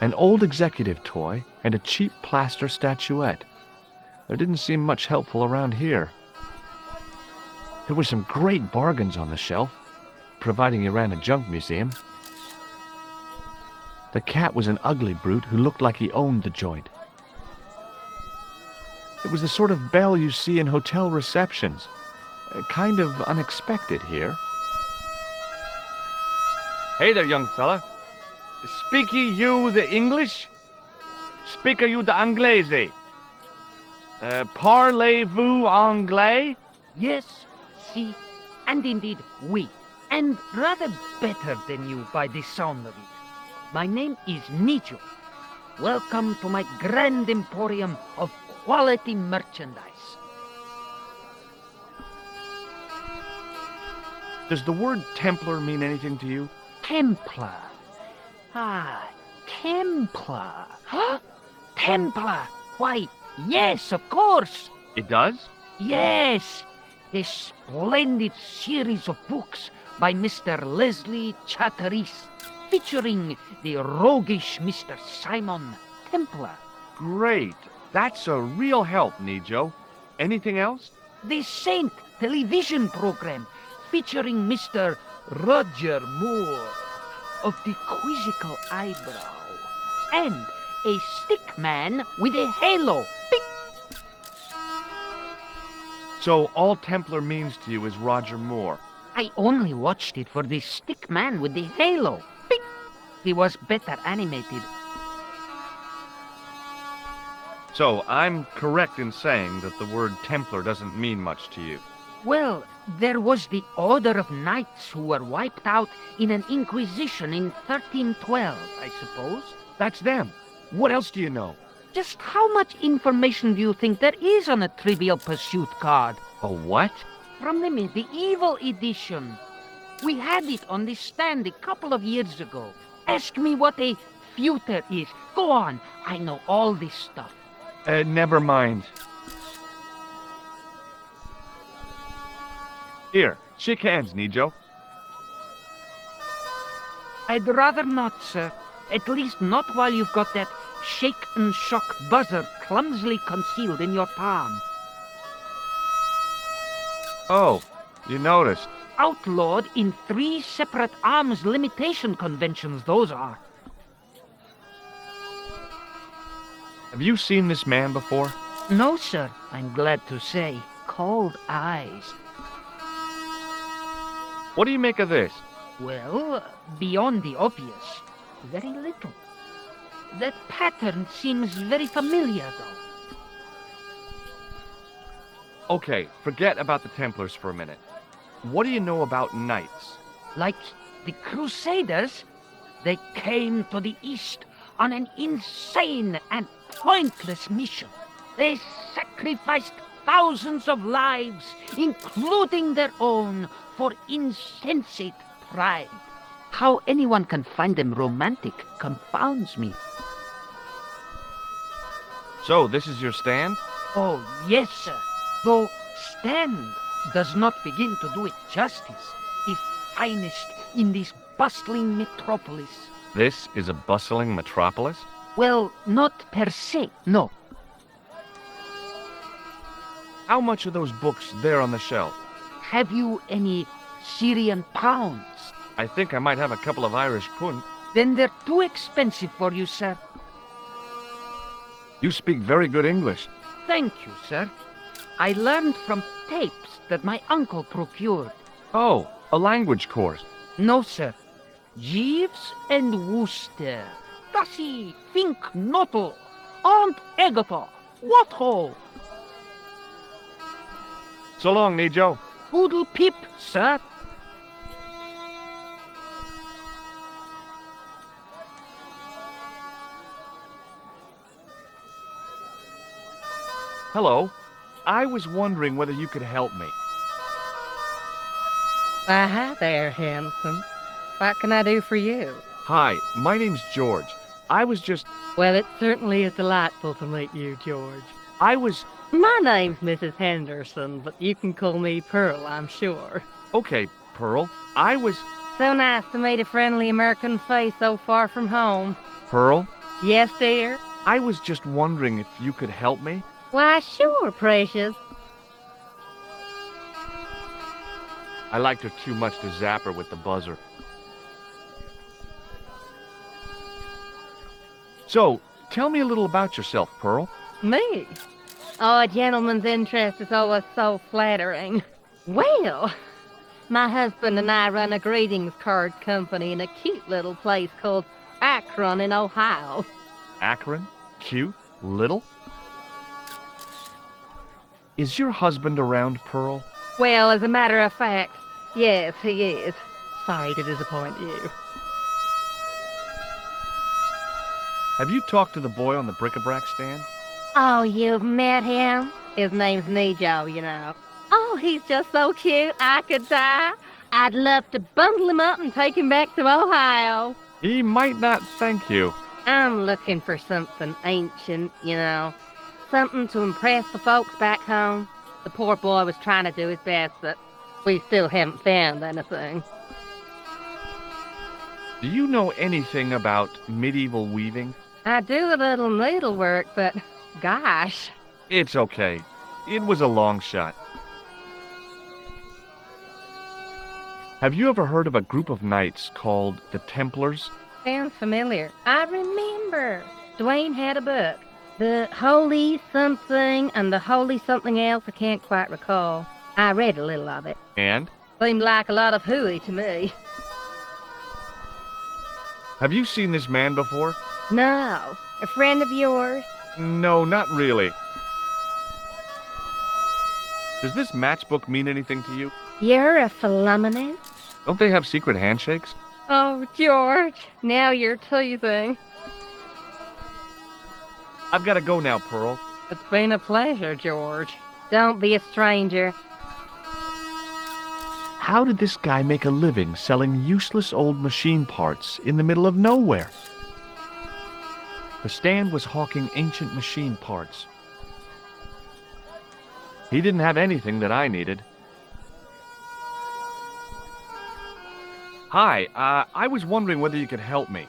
An old executive toy and a cheap plaster statuette. There didn't seem much helpful around here. There were some great bargains on the shelf, providing you ran a junk museum. The cat was an ugly brute who looked like he owned the joint. It was the sort of bell you see in hotel receptions. Kind of unexpected here. Hey there, young fella. Speak you the English? Speak you the Anglais? Parlez-vous anglais? Yes, si, and indeed oui, and rather better than you by the sound of it. My name is Nijo. Welcome to my grand emporium of quality merchandise. Does the word Templar mean anything to you? Templar. Ah, Templar. Huh? Templar. Why, yes, of course. It does? Yes. A splendid series of books by Mr. Leslie Chatteris, featuring the roguish Mr. Simon Templar. Great. That's a real help, Nijo. Anything else? The Saint television program, featuring Mr. Roger Moore of the quizzical eyebrow, and a stick man with a halo. Beep. So all Templar means to you is Roger Moore. I only watched it for the stick man with the halo. Beep. He was better animated. So I'm correct in saying that the word Templar doesn't mean much to you. Well, there was the Order of Knights who were wiped out in an Inquisition in 1312, I suppose. That's them. What else do you know? Just how much information do you think there is on a Trivial Pursuit card? A what? From the medieval edition. We had it on the stand a couple of years ago. Ask me what a feuter is. Go on, I know all this stuff. Never mind. Here, shake hands, Nijo. I'd rather not, sir. At least not while you've got that shake and shock buzzer clumsily concealed in your palm. Oh, you noticed. Outlawed in 3 separate arms limitation conventions, those are. Have you seen this man before? No, sir, I'm glad to say. Cold eyes. What do you make of this? Well, beyond the obvious, very little. That pattern seems very familiar, though. Okay, forget about the Templars for a minute. What do you know about knights? Like the Crusaders, they came to the East on an insane and pointless mission. They sacrificed thousands of lives, including their own, for insensate pride. How anyone can find them romantic confounds me. So, this is your stand? Oh, yes, sir. Though stand does not begin to do it justice. The finest in this bustling metropolis. This is a bustling metropolis? Well, not per se, no. How much are those books there on the shelf? Have you any Syrian pounds? I think I might have a couple of Irish pund. Then they're too expensive for you, sir. You speak very good English. Thank you, sir. I learned from tapes that my uncle procured. Oh, a language course. No, sir. Jeeves and Wooster. Dassie, Fink, Noto, Aunt Agatha. What ho? So long, Nijo. Poodle pip, sir. Hello. I was wondering whether you could help me. Hi there, handsome. What can I do for you? Hi, my name's George. I was just... Well, it certainly is delightful to meet you, George. I was... My name's Mrs. Henderson, but you can call me Pearl, I'm sure. Okay, Pearl. I was... So nice to meet a friendly American face so far from home. Pearl, Yes, dear? I was just wondering if you could help me. Why, sure, precious. I liked her too much to zap her with the buzzer. So, tell me a little about yourself, Pearl. Me? Oh, a gentleman's interest is always so flattering. Well, my husband and I run a greetings card company in a cute little place called Akron in Ohio. Akron? Cute? Little? Is your husband around, Pearl? Well, as a matter of fact, yes, he is. Sorry to disappoint you. Have you talked to the boy on the bric-a-brac stand? Oh, you've met him? His name's Nejo, you know. Oh, he's just so cute, I could die. I'd love to bundle him up and take him back to Ohio. He might not thank you. I'm looking for something ancient, you know. Something to impress the folks back home. The poor boy was trying to do his best, but we still haven't found anything. Do you know anything about medieval weaving? I do a little needlework, but gosh. It's okay. It was a long shot. Have you ever heard of a group of knights called the Templars? Sounds familiar. I remember. Dwayne had a book. The Holy Something and the Holy Something Else, I can't quite recall. I read a little of it. And? Seemed like a lot of hooey to me. Have you seen this man before? No. A friend of yours? No, not really. Does this matchbook mean anything to you? You're a phenomenon? Don't they have secret handshakes? Oh, George, now you're teasing. I've got to go now, Pearl. It's been a pleasure, George. Don't be a stranger. How did this guy make a living selling useless old machine parts in the middle of nowhere? The stand was hawking ancient machine parts. He didn't have anything that I needed. Hi, I was wondering whether you could help me.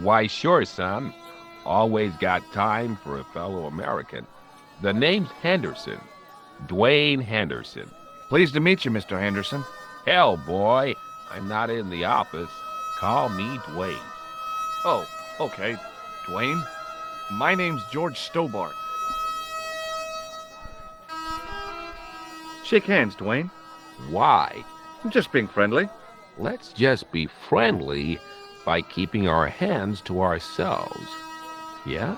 Why, sure, son. Always got time for a fellow American. The name's Henderson. Dwayne Henderson. Pleased to meet you, Mr. Henderson. Hell, boy, I'm not in the office. Call me Dwayne. Oh, okay. Dwayne. My name's George Stobart. Shake hands, Dwayne. Why? I'm just being friendly. Let's just be friendly by keeping our hands to ourselves. Yeah?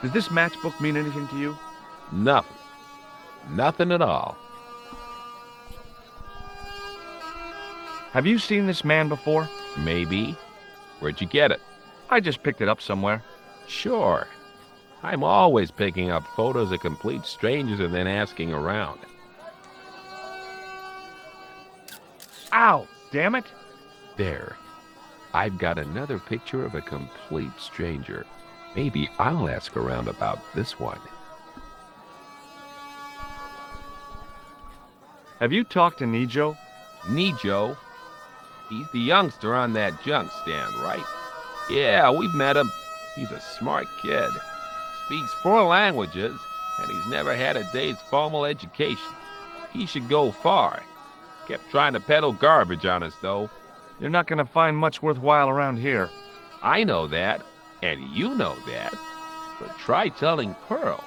Does this matchbook mean anything to you? Nothing. Nothing at all. Have you seen this man before? Maybe. Where'd you get it? I just picked it up somewhere. Sure. I'm always picking up photos of complete strangers and then asking around. Ow! Damn it! There. I've got another picture of a complete stranger. Maybe I'll ask around about this one. Have you talked to Nejo? Nejo? He's the youngster on that junk stand, right? Yeah, we've met him. He's a smart kid. Speaks 4 languages, and he's never had a day's formal education. He should go far. Kept trying to peddle garbage on us, though. You're not going to find much worthwhile around here. I know that, and you know that. But try telling Pearl.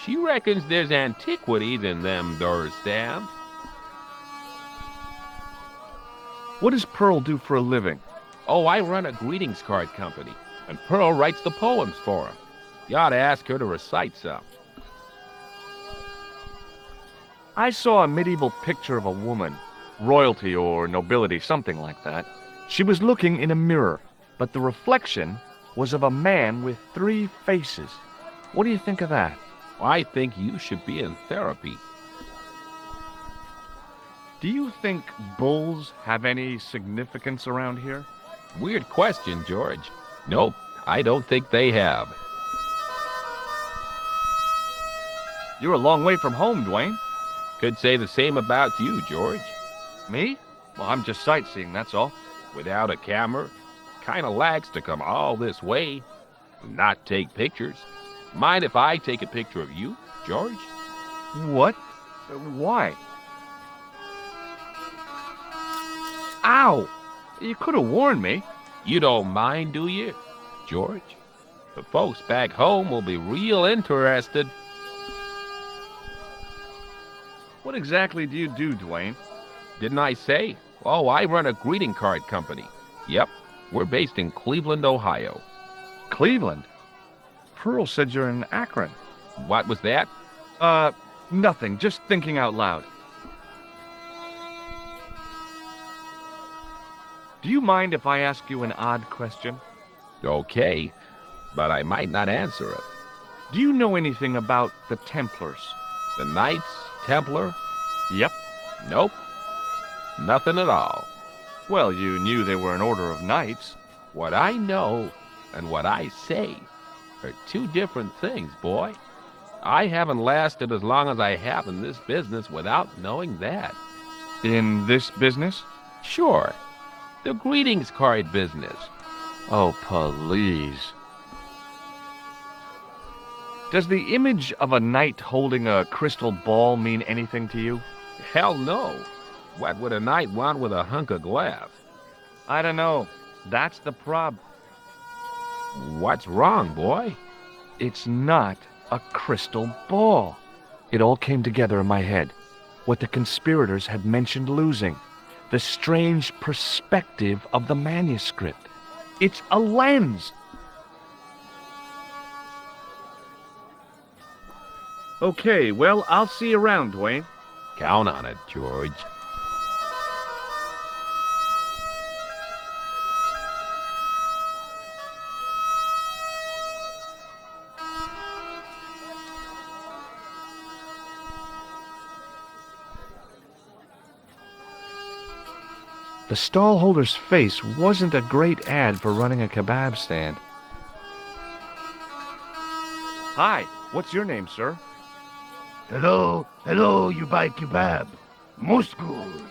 She reckons there's antiquities in them door stands. What does Pearl do for a living? Oh, I run a greetings card company, and Pearl writes the poems for him. You ought to ask her to recite some. I saw a medieval picture of a woman, royalty or nobility, something like that. She was looking in a mirror, but the reflection was of a man with 3 faces. What do you think of that? I think you should be in therapy. Do you think bulls have any significance around here? Weird question, George. Nope, I don't think they have. You're a long way from home, Dwayne. Could say the same about you, George. Me? Well, I'm just sightseeing, that's all. Without a camera, kinda lags to come all this way and not take pictures. Mind if I take a picture of you, George? What? Why? Ow! You could have warned me. You don't mind, do you, George? The folks back home will be real interested. What exactly do you do, Dwayne? Didn't I say? Oh, I run a greeting card company. Yep, we're based in Cleveland, Ohio. Cleveland? Pearl said you're in Akron. What was that? Nothing. Just thinking out loud. Do you mind if I ask you an odd question? Okay, but I might not answer it. Do you know anything about the Templars? The Knights Templar? Yep. Nope. Nothing at all. Well, you knew they were an order of knights. What I know and what I say are two different things, boy. I haven't lasted as long as I have in this business without knowing that. In this business? Sure. The greetings card business. Oh, please. Does the image of a knight holding a crystal ball mean anything to you? Hell no. What would a knight want with a hunk of glass? I don't know. That's the prob. What's wrong, boy? It's not a crystal ball. It all came together in my head. What the conspirators had mentioned losing. The strange perspective of the manuscript. It's a lens. Okay, well, I'll see you around, Dwayne. Count on it, George. The stallholder's face wasn't a great ad for running a kebab stand. Hi, what's your name, sir? Hello, you buy kebab. Most good.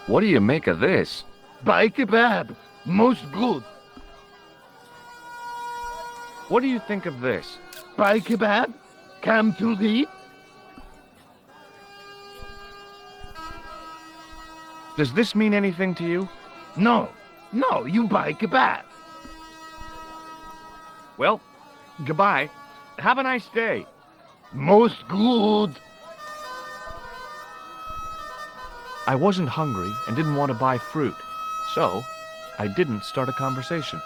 What do you make of this? Buy kebab. Most good. What do you think of this? Buy kebab. Come to eat. Does this mean anything to you? No, you buy kebab. Well, goodbye. Have a nice day. Most good. I wasn't hungry and didn't want to buy fruit, so I didn't start a conversation.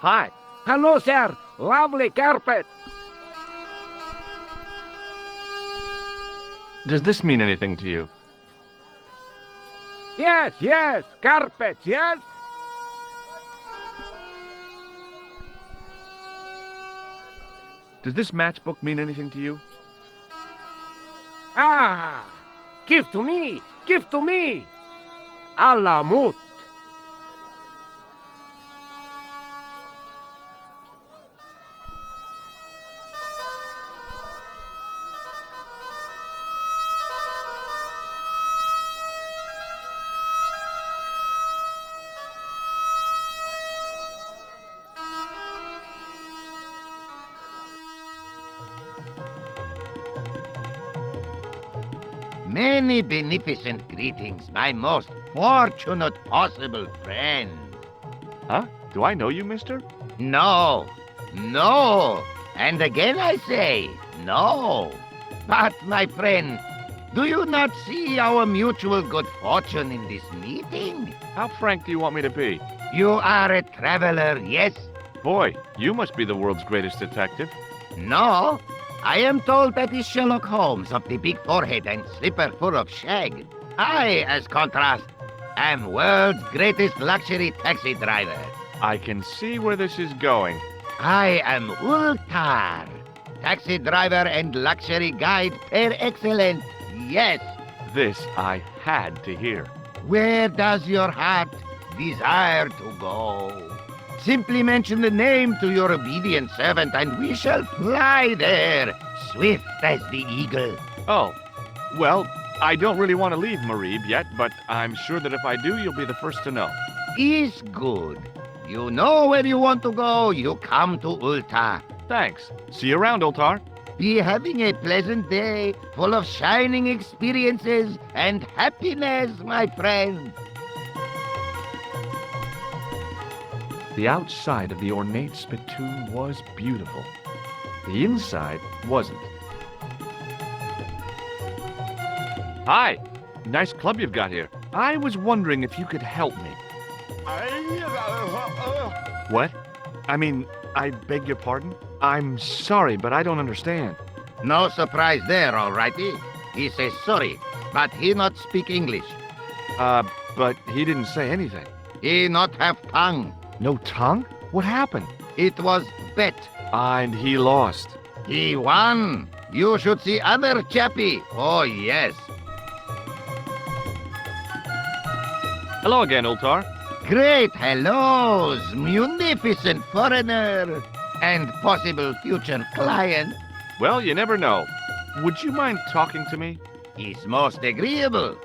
Hi. Hello, sir. Lovely carpet. Does this mean anything to you? Yes, carpet, yes. Does this matchbook mean anything to you? Ah, give to me. Alamut. Many beneficent greetings, my most fortunate possible friend. Huh? Do I know you, mister? No. And again I say, no. But, my friend, do you not see our mutual good fortune in this meeting? How frank do you want me to be? You are a traveler, yes? Boy, you must be the world's greatest detective. No. I am told that is Sherlock Holmes of the big forehead and slipper full of shag. I, as contrast, am world's greatest luxury taxi driver. I can see where this is going. I am Ultar, taxi driver and luxury guide per excellence. Yes. This I had to hear. Where does your heart desire to go? Simply mention the name to your obedient servant, and we shall fly there, swift as the eagle. Oh, well, I don't really want to leave Marib yet, but I'm sure that if I do, you'll be the first to know. Is good. You know where you want to go, you come to Ulta. Thanks. See you around, Ultar. Be having a pleasant day, full of shining experiences and happiness, my friend. The outside of the ornate spittoon was beautiful. The inside wasn't. Hi! Nice club you've got here. I was wondering if you could help me. What? I mean, I beg your pardon? I'm sorry, but I don't understand. No surprise there, all righty. He says sorry, but he not speak English. But he didn't say anything. He not have tongue. No tongue? What happened? It was bet. And he lost. He won. You should see other chappie. Oh, yes. Hello again, Ultar. Great hellos, munificent foreigner, and possible future client. Well, you never know. Would you mind talking to me? Is most agreeable.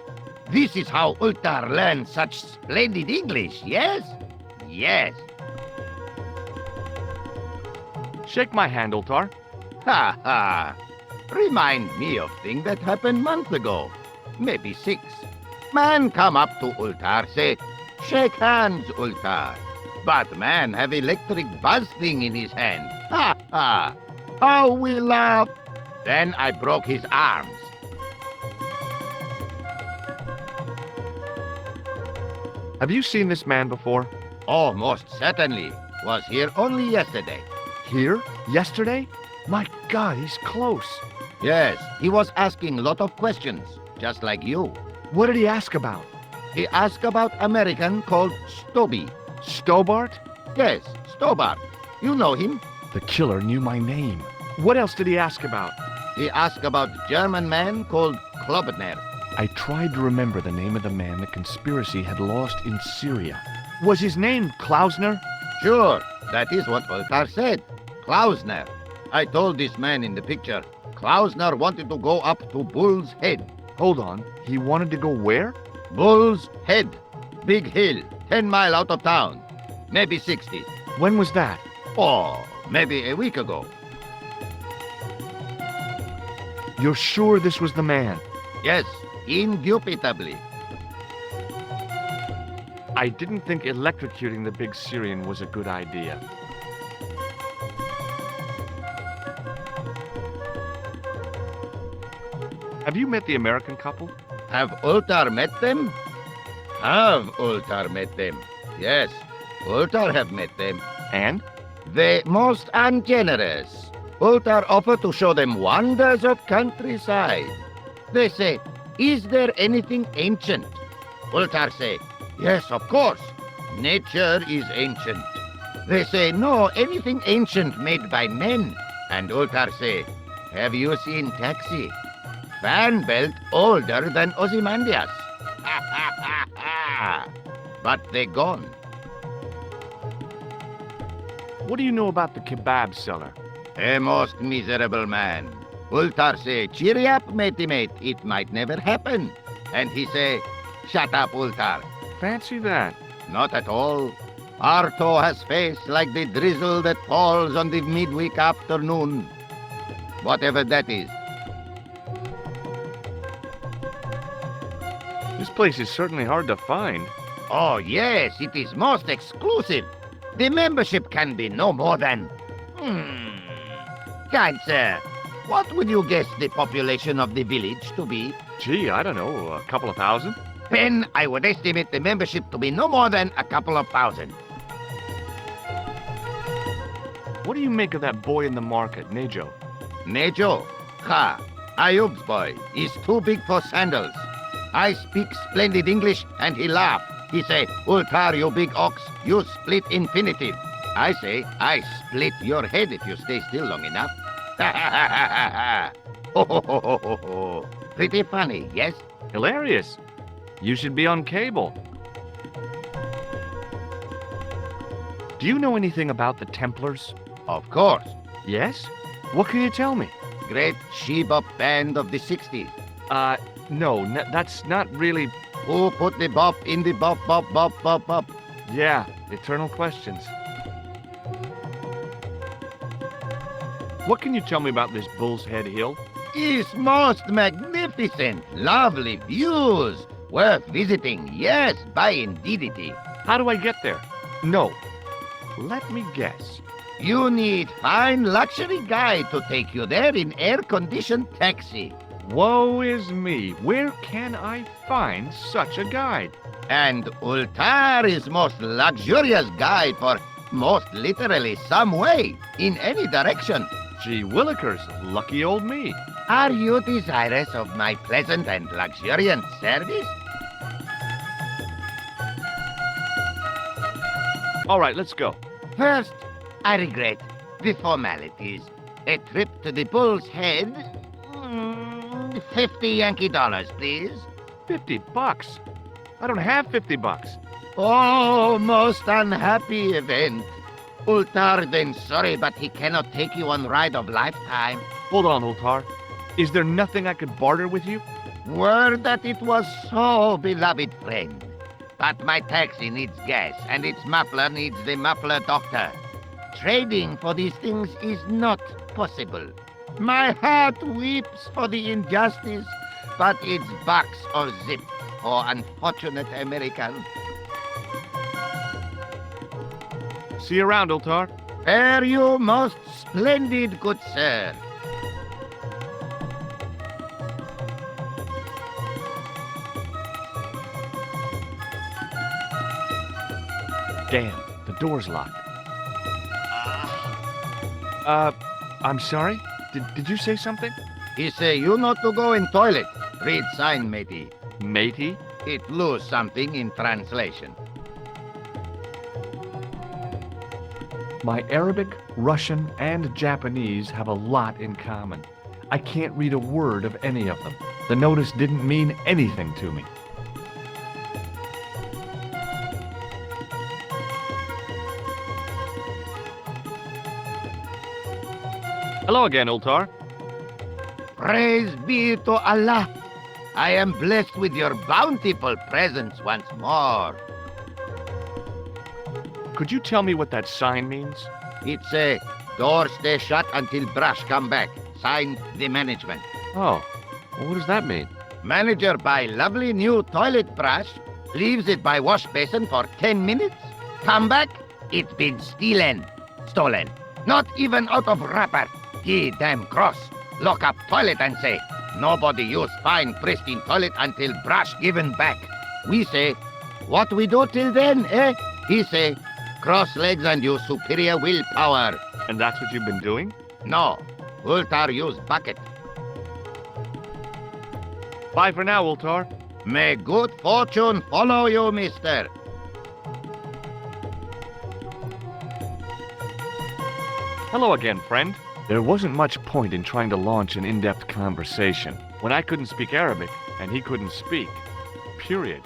This is how Ultar learns such splendid English, yes? Yes. Shake my hand, Ultar. Ha ha. Remind me of thing that happened month ago. Maybe 6. Man come up to Ultar, say, shake hands, Ultar. But man have electric buzz thing in his hand. Ha ha. How we laugh. Then I broke his arms. Have you seen this man before? Oh, most certainly. Was here only yesterday. Here? Yesterday? My God, he's close. Yes, he was asking lot of questions, just like you. What did he ask about? He asked about American called Stoby. Stobart? Yes, Stobart. You know him. The killer knew my name. What else did he ask about? He asked about German man called Klobner. I tried to remember the name of the man the conspiracy had lost in Syria. Was his name Klausner? Sure, that is what Ultar said. Klausner. I told this man in the picture, Klausner wanted to go up to Bull's Head. Hold on, he wanted to go where? Bull's Head. Big hill, 10 mile out of town. Maybe 60. When was that? Oh, maybe a week ago. You're sure this was the man? Yes, indubitably. I didn't think electrocuting the big Syrian was a good idea. Have you met the American couple? Have Ultar met them? Have Ultar met them? Yes, Ultar have met them. And? They most ungenerous. Ultar offer to show them wonders of countryside. They say, is there anything ancient? Ultar say, yes, of course. Nature is ancient. They say, no, anything ancient made by men. And Ultar say, have you seen Taxi? Fan belt older than Ozymandias. But they gone. What do you know about the kebab seller? A most miserable man. Ultar say, cheer up, matey mate, it might never happen. And he say, shut up, Ultar. Fancy that. Not at all. Arto has face like the drizzle that falls on the midweek afternoon. Whatever that is. This place is certainly hard to find. Oh, yes, it is most exclusive. The membership can be no more than... Kind sir, what would you guess the population of the village to be? Gee, I don't know, a couple of thousand? Then I would estimate the membership to be no more than a couple of thousand. What do you make of that boy in the market, Nejo? Nejo? Ha! Ayub's boy is too big for sandals. I speak splendid English, and he laugh. He say, Ultar, you big ox, you split infinitive. I say, I split your head if you stay still long enough. Ho, ho, ho, ho, ho, ho. Pretty funny, yes? Hilarious. You should be on cable. Do you know anything about the Templars? Of course. Yes? What can you tell me? Great she-bop band of the 60s. No, that's not really... Who put the bop in the bop, bop, bop, bop, bop? Yeah, eternal questions. What can you tell me about this Bull's Head Hill? Is most magnificent, lovely views, worth visiting, yes, by indeedity. How do I get there? No. Let me guess. You need fine luxury guide to take you there in air-conditioned taxi. Woe is me. Where can I find such a guide? And Ultar is most luxurious guide for most literally some way, in any direction. Gee willikers, lucky old me. Are you desirous of my pleasant and luxuriant service? All right, let's go. First, I regret the formalities. A trip to the Bull's Head. 50 Yankee dollars, please. $50? I don't have $50. Oh, most unhappy event. Ultar then sorry, but he cannot take you on ride of lifetime. Hold on, Ultar. Is there nothing I could barter with you? Word that it was so, beloved friend. But my taxi needs gas, and its muffler needs the muffler doctor. Trading for these things is not possible. My heart weeps for the injustice, but it's box or zip for unfortunate Americans. See you around, Ultar. Fare you most splendid, good sir. Damn, the door's locked. I'm sorry? Did you say something? He say you not to go in toilet. Read sign, matey. Matey? It lose something in translation. My Arabic, Russian, and Japanese have a lot in common. I can't read a word of any of them. The notice didn't mean anything to me. Hello again, Ultar. Praise be to Allah. I am blessed with your bountiful presence once more. Could you tell me what that sign means? It's a door stay shut until brush come back. Signed, the management. Oh, well, what does that mean? Manager buy lovely new toilet brush, leaves it by wash basin for 10 minutes. Come back, it's been stolen. Not even out of wrapper. He damn cross. Lock up toilet and say, nobody use fine pristine toilet until brush given back. We say, what we do till then, eh? He say, cross legs and use superior willpower. And that's what you've been doing? No, Ultar use bucket. Bye for now, Ultar. May good fortune follow you, mister. Hello again, friend. There wasn't much point in trying to launch an in-depth conversation when I couldn't speak Arabic and he couldn't speak. Period.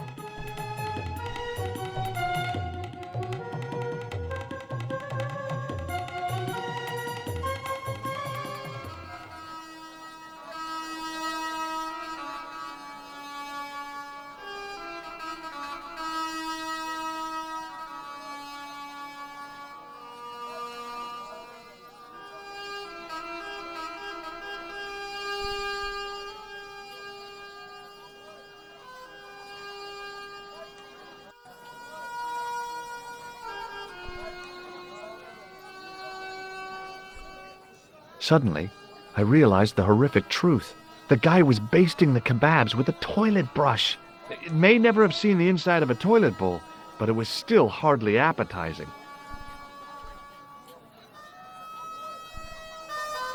Suddenly, I realized the horrific truth. The guy was basting the kebabs with a toilet brush. It may never have seen the inside of a toilet bowl, but it was still hardly appetizing.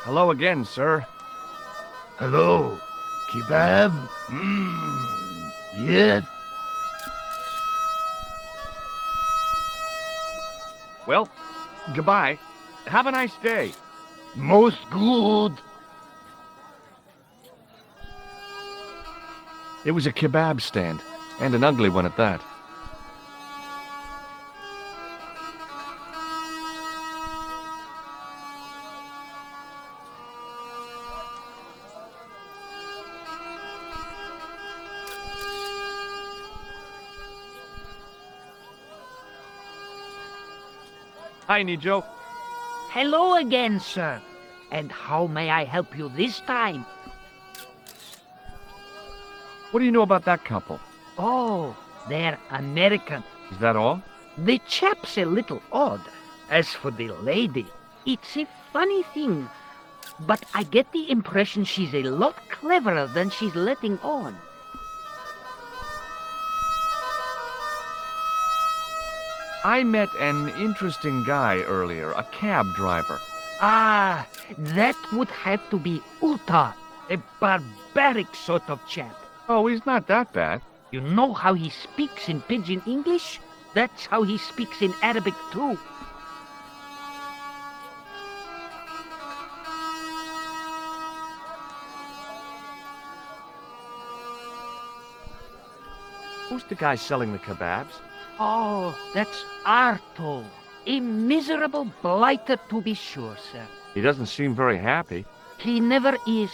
Hello again, sir. Hello, kebab? Yes. Well, goodbye. Have a nice day. Most good. It was a kebab stand, and an ugly one at that. Hi, Nijo. Hello again, sir. And how may I help you this time? What do you know about that couple? Oh, they're American. Is that all? The chap's a little odd. As for the lady, it's a funny thing, but I get the impression she's a lot cleverer than she's letting on. I met an interesting guy earlier, a cab driver. Ah, that would have to be Uta, a barbaric sort of chap. Oh, he's not that bad. You know how he speaks in Pidgin English? That's how he speaks in Arabic too. Who's the guy selling the kebabs? Oh, that's Arto. A miserable blighter to be sure, sir. He doesn't seem very happy. He never is.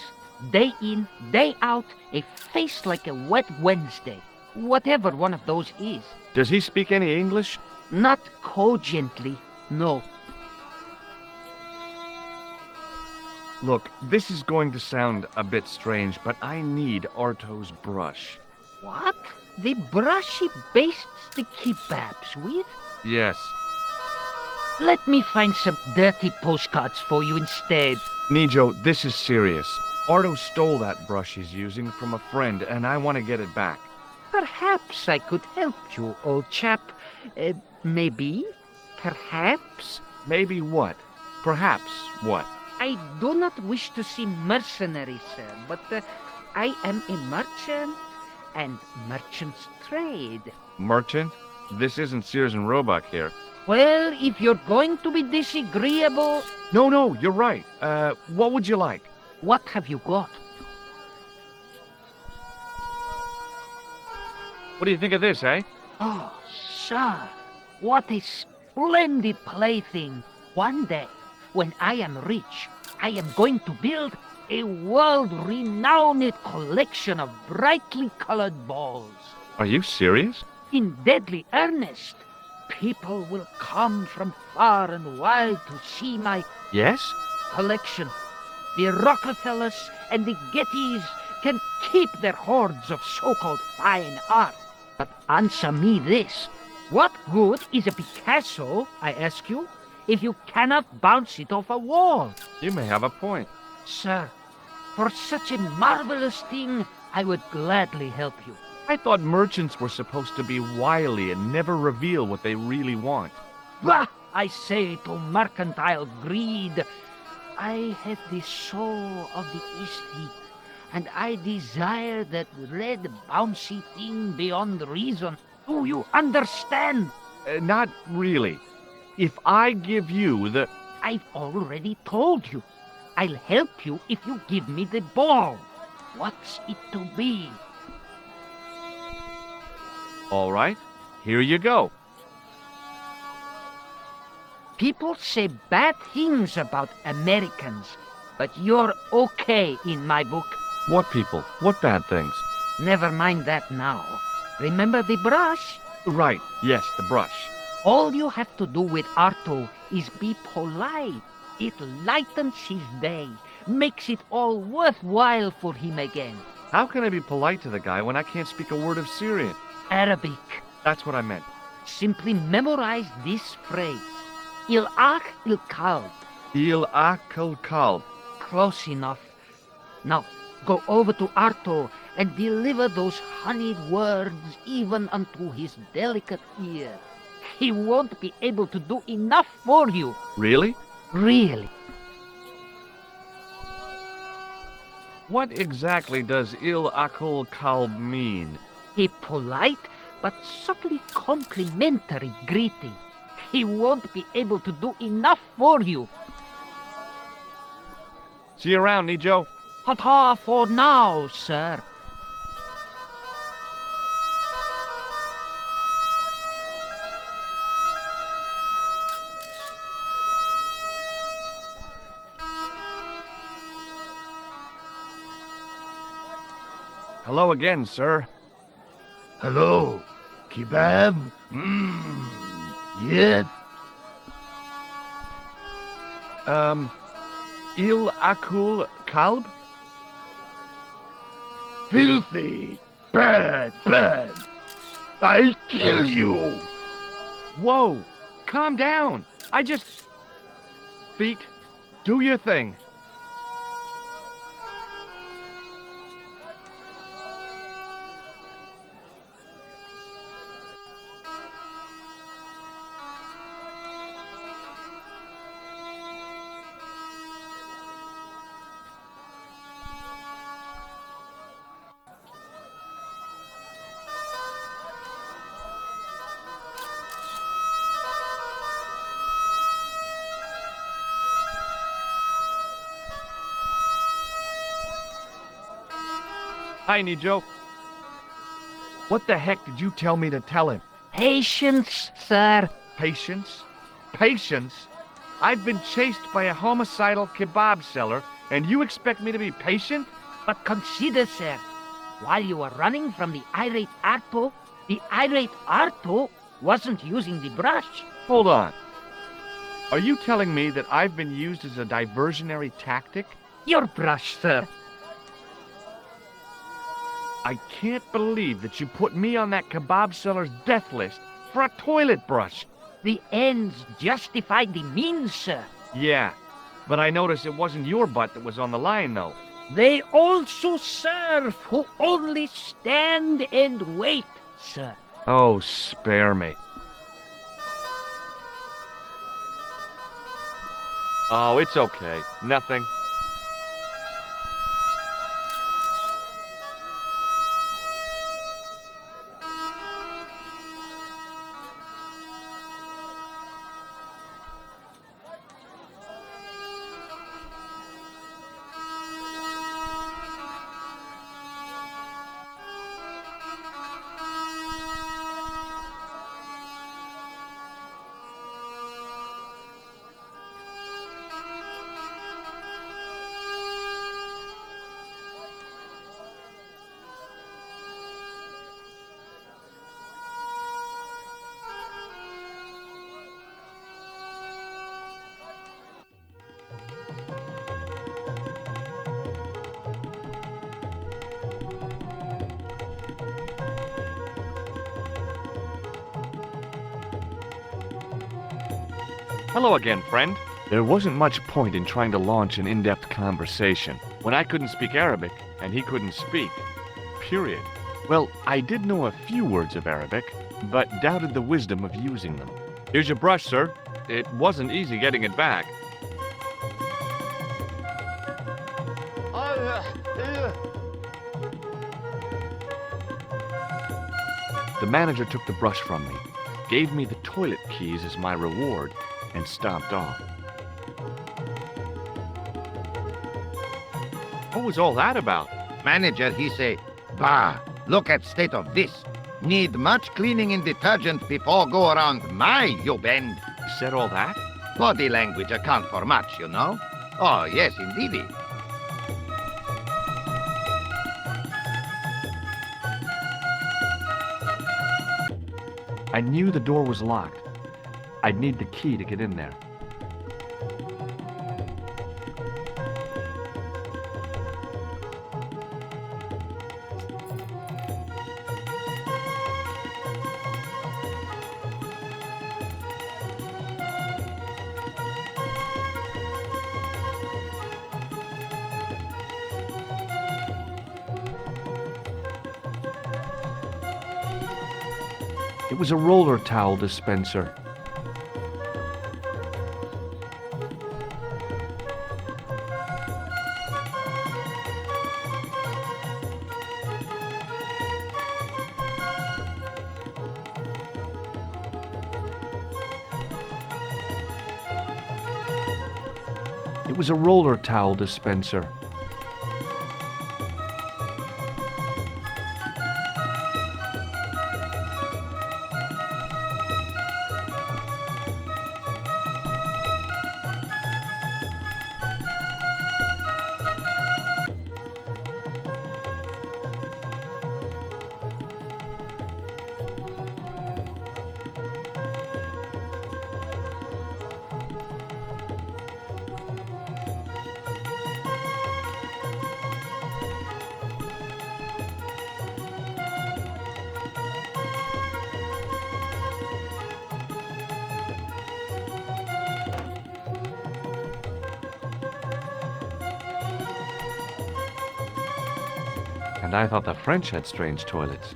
Day in, day out, a face like a wet Wednesday. Whatever one of those is. Does he speak any English? Not cogently, no. Look, this is going to sound a bit strange, but I need Arto's brush. What? The brush he bastes the kebabs with? Yes. Let me find some dirty postcards for you instead. Nijo, this is serious. Arto stole that brush he's using from a friend, and I want to get it back. Perhaps I could help you, old chap. Maybe? Perhaps? Maybe what? Perhaps what? I do not wish to seem mercenary, sir, but I am a merchant, and merchants trade. Merchant? This isn't Sears and Roebuck here. Well, if you're going to be disagreeable, No, you're right. What would you like? what have you got? What do you think of this, eh? Oh, sir, what a splendid plaything. One day, when I am rich, I am going to build a world-renowned collection of brightly colored balls. Are you serious? In deadly earnest. People will come from far and wide to see my Yes? collection. The Rockefellers and the Gettys can keep their hoards of so-called fine art. But answer me this. What good is a Picasso, I ask you, if you cannot bounce it off a wall? You may have a point. Sir, for such a marvelous thing, I would gladly help you. I thought merchants were supposed to be wily and never reveal what they really want. Bah! I say to mercantile greed, I have the soul of the aesthete, and I desire that red bouncy thing beyond reason. Do you understand? Not really. If I give you the... I've already told you. I'll help you if you give me the ball. What's it to be? All right, here you go. People say bad things about Americans, but you're okay in my book. What people? What bad things? Never mind that now. Remember the brush? Right, yes, the brush. All you have to do with Arto is be polite. It lightens his day, makes it all worthwhile for him again. How can I be polite to the guy when I can't speak a word of Syrian? Arabic. That's what I meant. Simply memorize this phrase. Il-ach il-kalb. Il akal kalb. Close enough. Now, go over to Arto and deliver those honeyed words even unto his delicate ear. He won't be able to do enough for you. Really? Really. What exactly does il akal kalb mean? A polite but subtly complimentary greeting. He won't be able to do enough for you. See you around, Nijo. Ta-ta for now, sir. Hello again, sir. Hello, kebab? Mmm, yes. Il akul kalb? Filthy, bad, bad. I'll kill you. Whoa! Calm down! I just... Feet, do your thing. Hi, Nijo. What the heck did you tell me to tell him? Patience, sir. Patience? Patience? I've been chased by a homicidal kebab seller, and you expect me to be patient? But consider, sir, while you were running from the irate Arto wasn't using the brush. Hold on. Are you telling me that I've been used as a diversionary tactic? Your brush, sir. I can't believe that you put me on that kebab seller's death list for a toilet brush. The ends justify the means, sir. Yeah, but I noticed it wasn't your butt that was on the line, though. They also serve who only stand and wait, sir. Oh, spare me. Oh, it's okay. Nothing. Hello again, friend. There wasn't much point in trying to launch an in-depth conversation when I couldn't speak Arabic and he couldn't speak. Period. Well, I did know a few words of Arabic, but doubted the wisdom of using them. Here's your brush, sir. It wasn't easy getting it back. The manager took the brush from me, gave me the toilet keys as my reward, and stomped off. What was all that about? Manager, he say, bah, look at state of this. Need much cleaning and detergent before go around my, you bend. He said all that? Body language account for much, you know. Oh, yes, indeedy. I knew the door was locked. I'd need the key to get in there. It was a roller towel dispenser. It was a roller towel dispenser. And I thought the French had strange toilets.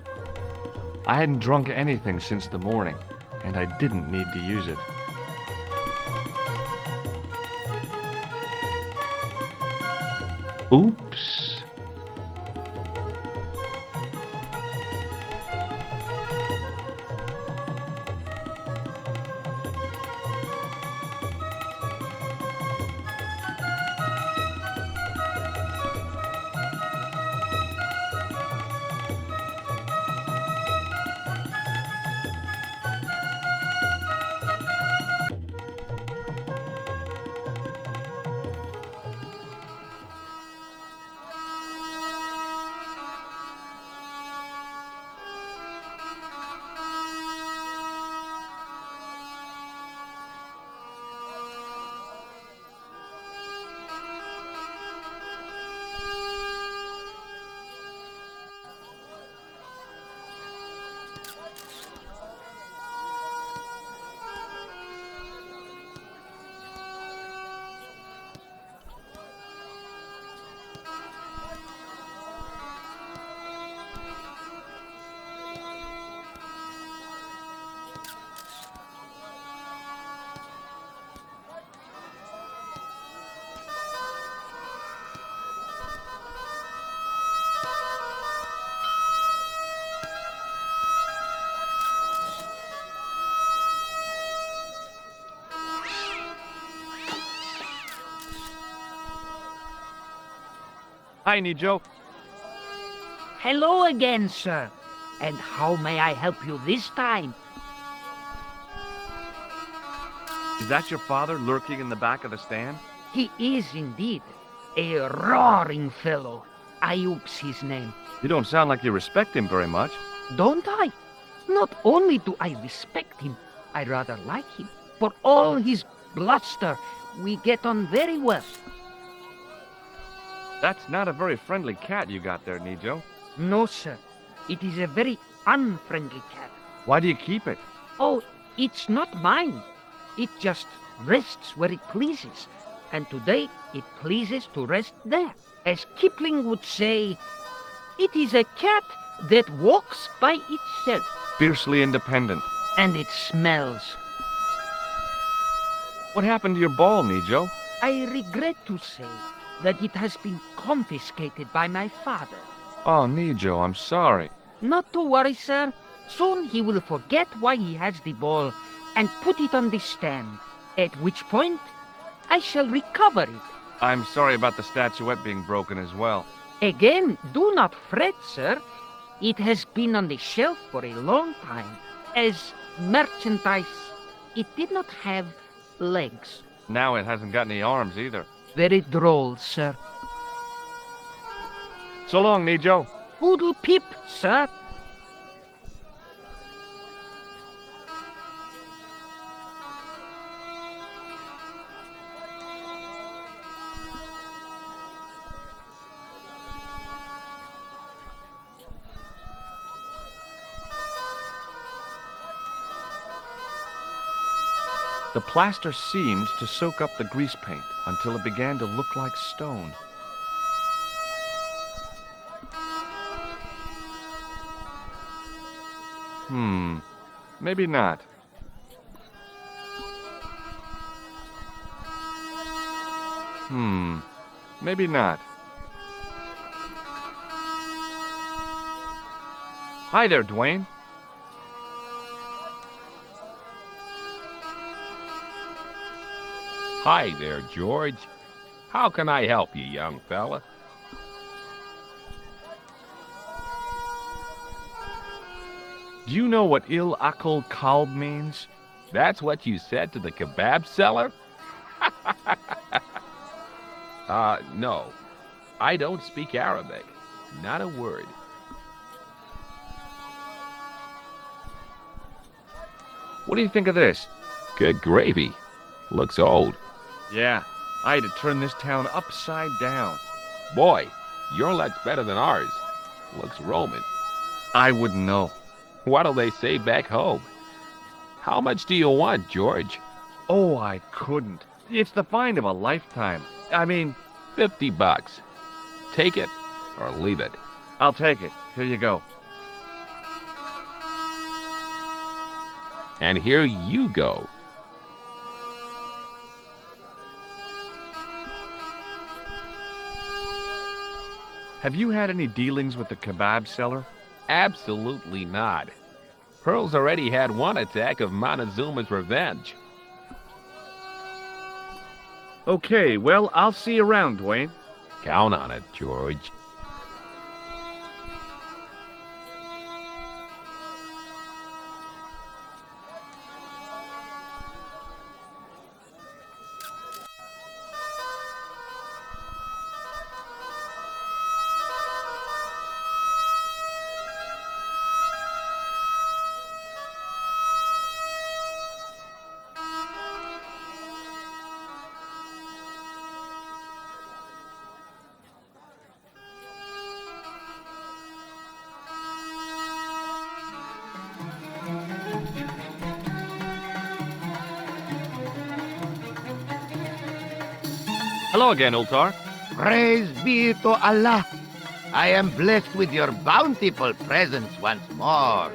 I hadn't drunk anything since the morning, and I didn't need to use it. Oops. Hi, Nijo. Hello again, sir. And how may I help you this time? Is that your father lurking in the back of the stand? He is indeed a roaring fellow. Ayuk's his name. You don't sound like you respect him very much. Don't I? Not only do I respect him, I rather like him. For all his bluster, we get on very well. That's not a very friendly cat you got there, Nijo. No, sir. It is a very unfriendly cat. Why do you keep it? Oh, it's not mine. It just rests where it pleases. And today it pleases to rest there. As Kipling would say, it is a cat that walks by itself. Fiercely independent. And it smells. What happened to your ball, Nijo? I regret to say that it has been confiscated by my father. Oh, Nijo, I'm sorry. Not to worry, sir. Soon he will forget why he has the ball and put it on the stand, at which point I shall recover it. I'm sorry about the statuette being broken as well. Again, do not fret, sir. It has been on the shelf for a long time. As merchandise, it did not have legs. Now it hasn't got any arms either. Very droll, sir. So long, Nijo. Poodle pip, sir. The plaster seemed to soak up the grease paint until it began to look like stone. Maybe not. Maybe not. Hi there, Dwayne. Hi there, George. How can I help you, young fella? Do you know what Il Akal Kalb means? That's what you said to the kebab seller? No. I don't speak Arabic. Not a word. What do you think of this? Good gravy. Looks old. Yeah, I had to turn this town upside down. Boy, your luck's better than ours. Looks Roman. I wouldn't know. What'll they say back home? How much do you want, George? Oh, I couldn't. It's the find of a lifetime. I mean, $50. Take it or leave it. I'll take it. Here you go. And here you go. Have you had any dealings with the kebab seller? Absolutely not. Pearl's already had one attack of Montezuma's revenge. Okay, well, I'll see you around, Dwayne. Count on it, George. Hello again, Ultar. Praise be to Allah. I am blessed with your bountiful presence once more.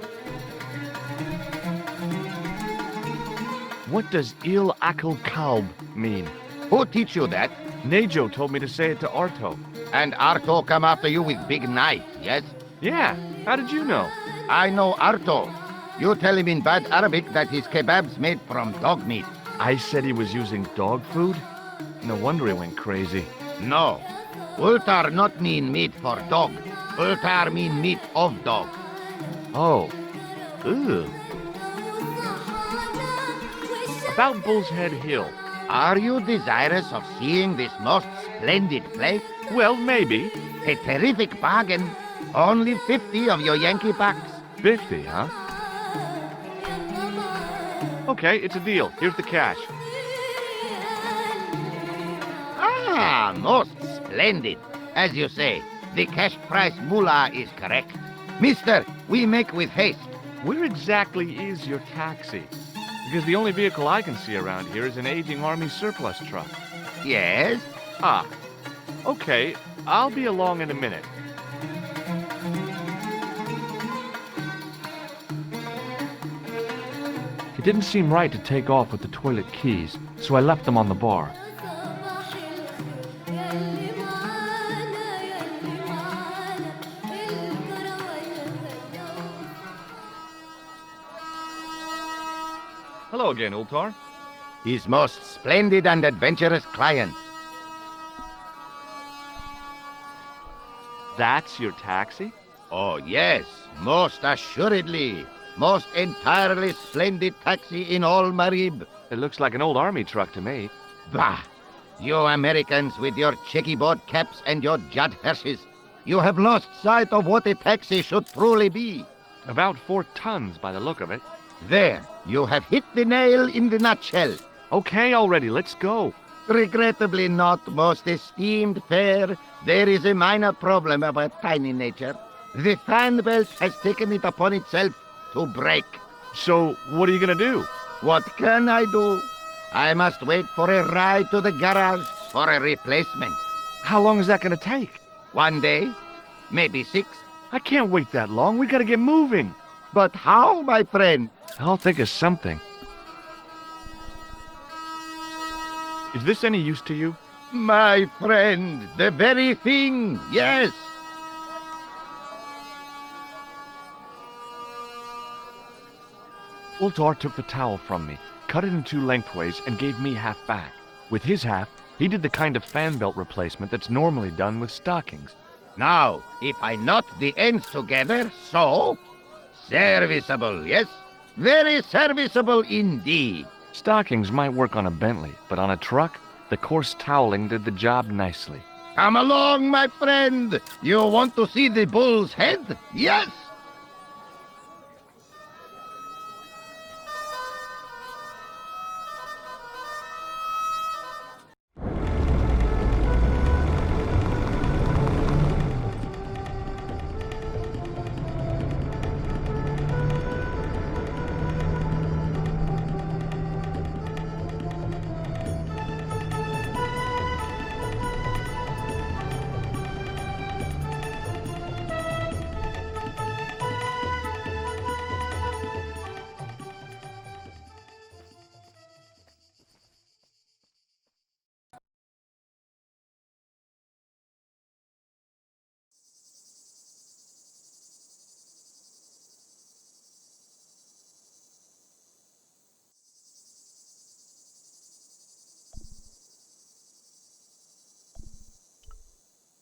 What does Il Akal Kalb mean? Who teach you that? Nejo told me to say it to Arto. And Arto come after you with big knife, yes? Yeah, how did you know? I know Arto. You tell him in bad Arabic that his kebab's made from dog meat. I said he was using dog food? No wonder he went crazy. No. Ultar not mean meat for dog. Ultar mean meat of dog. Oh. Ew. About Bull's Head Hill. Are you desirous of seeing this most splendid place? Well, maybe. A terrific bargain. Only 50 of your Yankee bucks. 50, huh? Okay, it's a deal. Here's the cash. Ah, most splendid. As you say, the cash price mullah is correct. Mister, we make with haste. Where exactly is your taxi? Because the only vehicle I can see around here is an aging Army surplus truck. Yes? Ah, okay. I'll be along in a minute. It didn't seem right to take off with the toilet keys, so I left them on the bar. Hello again, Ultar. His most splendid and adventurous client. That's your taxi? Oh, yes, most assuredly. Most entirely splendid taxi in all Marib. It looks like an old army truck to me. Bah! You Americans with your checkerboard caps and your Judd Hershes. You have lost sight of what a taxi should truly be. About 4 tons by the look of it. There, you have hit the nail in the nutshell. Okay, already, let's go. Regrettably not, most esteemed fair. There is a minor problem of a tiny nature. The fan belt has taken it upon itself to break. So, what are you gonna do? What can I do? I must wait for a ride to the garage for a replacement. How long is that gonna take? 1 day, maybe 6. I can't wait that long. We gotta get moving. But how, my friend? I'll think of something. Is this any use to you? My friend, the very thing, yes. Ultar took the towel from me, cut it in 2 lengthways, and gave me half back. With his half, He did the kind of fan belt replacement that's normally done with stockings. Now, if I knot the ends together, so... Serviceable, yes? Very serviceable indeed. Stockings might work on a Bentley, but on a truck, the coarse toweling did the job nicely. Come along, my friend. You want to see the bull's head? Yes?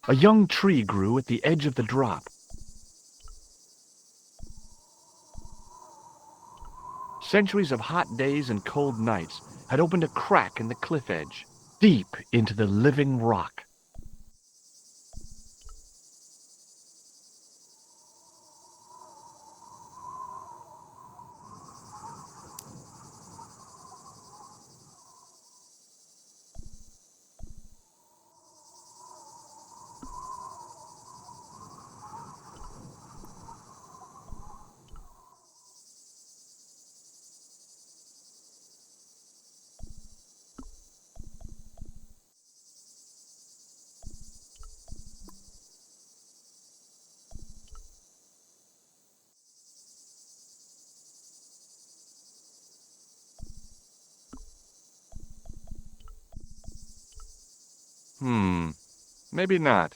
A young tree grew at the edge of the drop. Centuries of hot days and cold nights had opened a crack in the cliff edge, deep into the living rock. Maybe not.